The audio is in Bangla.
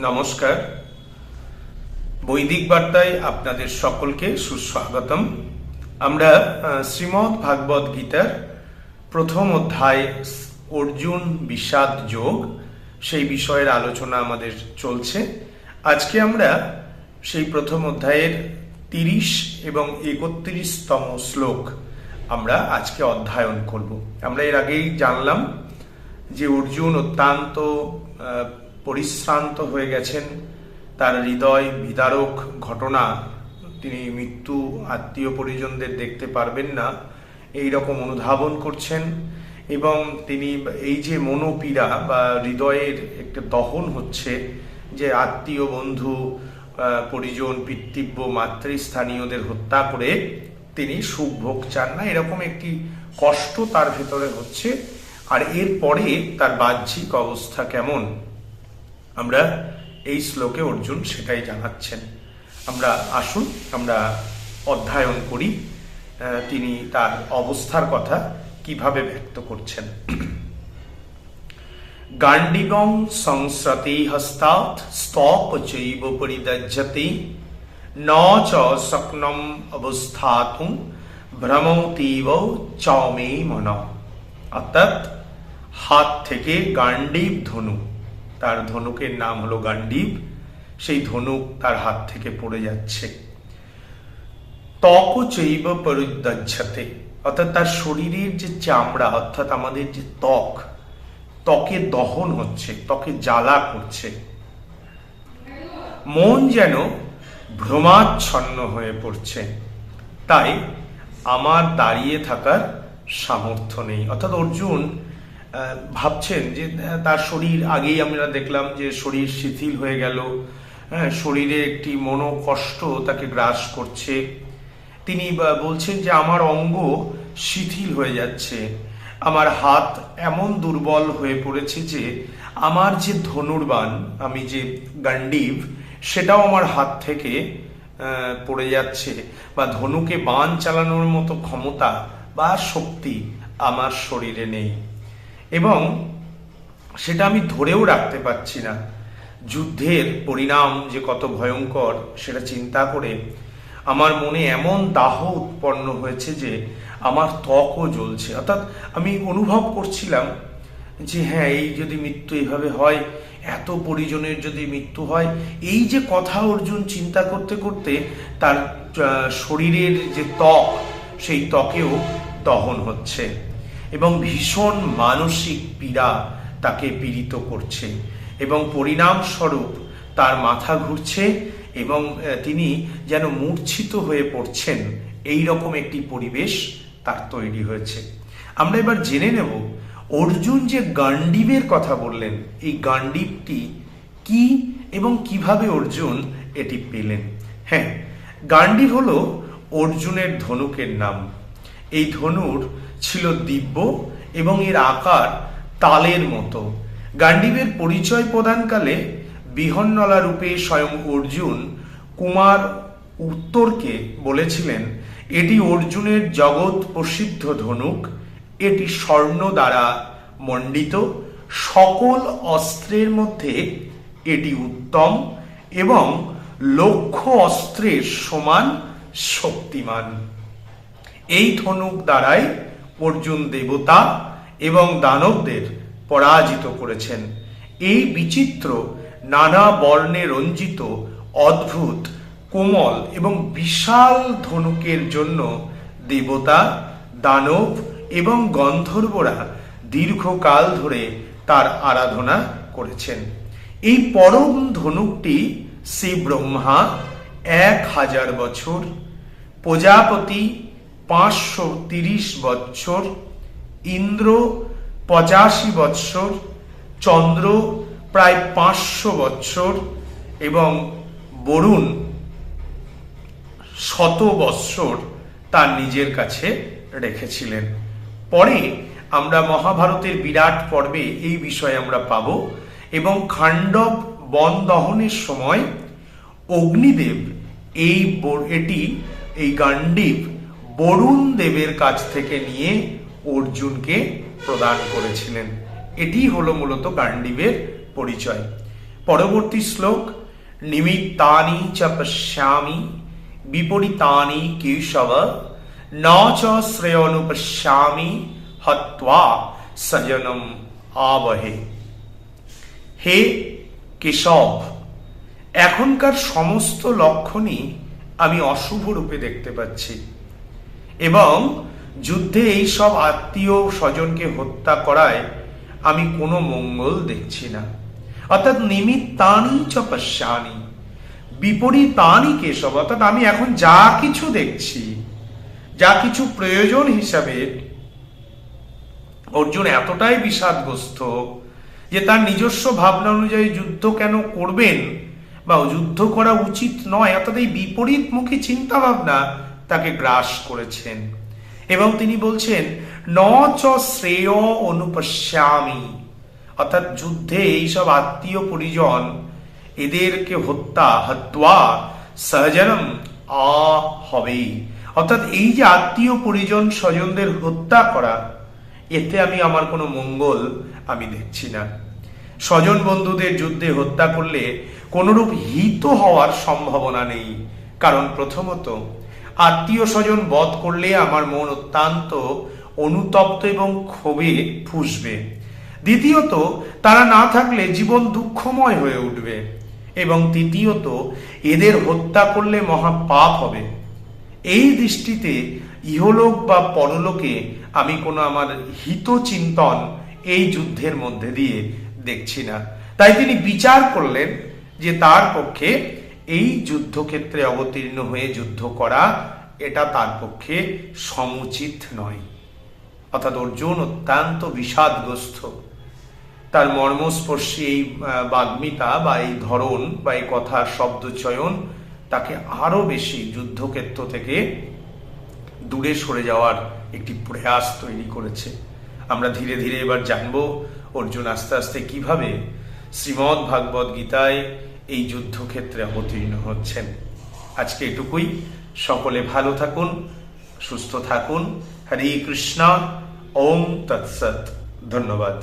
নমস্কার, বৈদিক বার্তায় আপনাদের সকলকে সুস্বাগতম। আমরা শ্রীমদ্ ভাগবত গীতার প্রথম অধ্যায় অর্জুন বিষাদ যোগ সেই বিষয়ের আলোচনা আমাদের চলছে। আজকে আমরা সেই প্রথম অধ্যায়ের 30 এবং 31তম শ্লোক আমরা আজকে অধ্যয়ন করব। আমরা এর আগেই জানলাম যে অর্জুন অত্যন্ত পরিশ্রান্ত হয়ে গেছেন, তার হৃদয় বিদারক ঘটনা, তিনি মৃত্যু আত্মীয় পরিজনদের দেখতে পারবেন না এই রকম অনুধাবন করছেন এবং তিনি এই যে মনোপীড়া বা হৃদয়ের একটা দহন হচ্ছে যে আত্মীয় বন্ধু পরিজন পিতৃব্য মাতৃস্থানীয়দের হত্যা করে তিনি সুখ ভোগ চান না, এরকম একটি কষ্ট তার ভেতরে হচ্ছে। আর এরপরে তার বাহ্যিক অবস্থা কেমন আমরা এই শ্লোকে অর্জুন সেটাই জানাচ্ছেন। আমরা আসুন আমরা অধ্যয়ন করি তিনি তার অবস্থার কথা কিভাবে ব্যক্ত করছেন। গান্ডিবং সংস্রতে হস্তাৎ স্তপ চৈব পরিদজ্জতে ন চ শক্নম অবস্থাতুম ভ্রমতীব চমে মন। অর্থাৎ হাত থেকে গান্ডীব ধনুক, তার ধনুকের নাম হলো গান্ডীব, সেই ধনুক তার হাত থেকে পড়ে যাচ্ছে। ত্বক চৈব পরিদজ্জতে, অর্থাৎ তার শরীরের যে চামড়া অর্থাৎ আমাদের যে ত্বকে দহন হচ্ছে, ত্বকে জ্বালা করছে। মন যেন ভ্রমাচ্ছন্ন হয়ে পড়ছে, তাই আমার দাঁড়িয়ে থাকার সামর্থ্য নেই। অর্থাৎ অর্জুন ভাবছেন যে তার শরীর, আগেই আমরা দেখলাম যে শরীর শিথিল হয়ে গেল, শরীরে একটি মনোকষ্ট তাকে গ্রাস করছে। তিনি বলছেন যে আমার অঙ্গ শিথিল হয়ে যাচ্ছে, আমার হাত এমন দুর্বল হয়ে পড়েছে যে আমার যে ধনুর্বাণ, আমি যে গান্ডীব, সেটাও আমার হাত থেকে পড়ে যাচ্ছে, বা ধনুকে বাণ চালানোর মতো ক্ষমতা বা শক্তি আমার শরীরে নেই এবং সেটা আমি ধরেও রাখতে পারছি না। যুদ্ধের পরিণাম যে কত ভয়ঙ্কর সেটা চিন্তা করে আমার মনে এমন দাহ উৎপন্ন হয়েছে যে আমার ত্বকও জ্বলছে। অর্থাৎ আমি অনুভব করছিলাম যে হ্যাঁ, এই যদি মৃত্যু এইভাবে হয়, এত পরিজনের যদি মৃত্যু হয়, এই যে কথা অর্জুন চিন্তা করতে করতে তার শরীরের যে ত্বক, সেই ত্বকেও দহন হচ্ছে এবং ভীষণ মানসিক পীড়া তাকে পীড়িত করছে এবং পরিণামস্বরূপ তার মাথা ঘুরছে এবং তিনি যেন মূর্ছিত হয়ে পড়ছেন, এই রকম একটি পরিবেশ তার তৈরি হয়েছে। আমরা এবার জেনে নেব অর্জুন যে গান্ডীবের কথা বললেন, এই গান্ডীবটি কি এবং কিভাবে অর্জুন এটি পেলেন। হ্যাঁ, গান্ডীব হলো অর্জুনের ধনুকের নাম। এই ধনুর ছিল দিব্য এবং এর আকার তালের মতো। গান্ডীবের পরিচয় প্রদানকালে বিহন্নলা রূপে স্বয়ং অর্জুন কুমার উত্তরকে বলেছিলেন, এটি অর্জুনের জগৎ প্রসিদ্ধ ধনুক, এটি স্বর্ণ দ্বারা মণ্ডিত, সকল অস্ত্রের মধ্যে এটি উত্তম এবং লক্ষ অস্ত্রের সমান শক্তিমান। এই ধনুক দ্বারাই অর্জুন দেবতা এবং দানবদের পরাজিত করেছেন। এই বিচিত্র নানা বর্ণে রঞ্জিত অদ্ভুত কোমল এবং বিশাল ধনুকের জন্য দেবতা, দানব এবং গন্ধর্বরা দীর্ঘকাল ধরে তার আরাধনা করেছেন। এই পরম ধনুকটি শ্রী ব্রহ্মা 1000 বছর, প্রজাপতি 530 বৎসর, ইন্দ্র 85 বৎসর, চন্দ্র প্রায় 500 বৎসর এবং বরুণ 100 বৎসর তার নিজের কাছে রেখেছিলেন। পরে আমরা মহাভারতের বিরাট পর্বে এই বিষয়ে আমরা পাব এবং খাণ্ডব বন দহনের সময় অগ্নিদেব এই গান্ডীব বরুণ দেবের কাছ থেকে নিয়ে অর্জুনকে প্রদান করেছিলেন। এটি হলো মূলত গান্ডীবের পরিচয়। পরবর্তী শ্লোক, নিমিত্তানি চ পশ্যামি বিপরীতানি কেশব ন চ শ্রেয়োনুপশ্যামি হত্বা সজনম আবহে। হে কেশব, এখনকার সমস্ত লক্ষণই আমি অশুভ রূপে দেখতে পাচ্ছি এবং যুদ্ধে এই সব আত্মীয় স্বজনকে হত্যা করায় আমি কোনো মঙ্গল দেখছি না। অর্থাৎ নিমিত্তানি চ পশ্যামি বিপরীতানি কেশব, অর্থাৎ আমি এখন যা কিছু দেখছি, যা কিছু প্রয়োজন হিসাবে অর্জুন এতটাই বিষাদগ্রস্ত যে তার নিজস্ব ভাবনা অনুযায়ী যুদ্ধ কেন করবেন বা যুদ্ধ করা উচিত নয়, অর্থাৎ এই বিপরীতমুখী চিন্তা ভাবনা তাকে গ্রাস করেছেন। এবং তিনি বলছেন ন চ শ্রেয় অনুপশ্যামি, অর্থাৎ যুদ্ধে এইসব আত্মীয় পরিজন এদেরকে হত্যা সহজনম হবে, অর্থাৎ এই যে আত্মীয় পরিজন স্বজনদের হত্যা করা, এতে আমি আমার কোনো মঙ্গল আমি দেখছি না। স্বজন বন্ধুদের যুদ্ধে হত্যা করলে কোনরূপ হিত হওয়ার সম্ভাবনা নেই, কারণ প্রথমত আত্মীয় স্বজন বধ করলে আমার মন অত্যন্ত অনুতপ্ত এবং ক্ষোভে ফুঁসবে। দ্বিতীয়ত তারা না থাকলে জীবন দুঃখময় হয়ে উঠবে এবং তৃতীয়ত এদের হত্যা করলে মহা পাপ হবে। এই দৃষ্টিতে ইহলোক বা পরলোকে আমি কোনো আমার হিত চিন্তন এই যুদ্ধের মধ্যে দিয়ে দেখছি না। তাই তিনি বিচার করলেন যে তার পক্ষে এই যুদ্ধক্ষেত্রে অবতীর্ণ হয়ে যুদ্ধ করা এটা তার পক্ষে সমুচিত নয়। অর্থাৎ অর্জুন অত্যন্ত বিষাদগ্রস্ত। তার মর্মস্পর্শী এই বাগ্মিতা বা এই ধরন বা এই কথার শব্দচয়ন তাকে আরো বেশি যুদ্ধক্ষেত্র থেকে দূরে সরে যাওয়ার একটি প্রয়াস তৈরি করেছে। আমরা ধীরে ধীরে এবার জানবো অর্জুন আস্তে আস্তে কিভাবে শ্রীমদ্ ভাগবত গীতায় এই যুদ্ধক্ষেত্রে অবতীর্ণ হচ্ছেন। আজকে এটুকুই। সকলে ভালো থাকুন, সুস্থ থাকুন। হরে কৃষ্ণ। ওম তৎসৎ। ধন্যবাদ।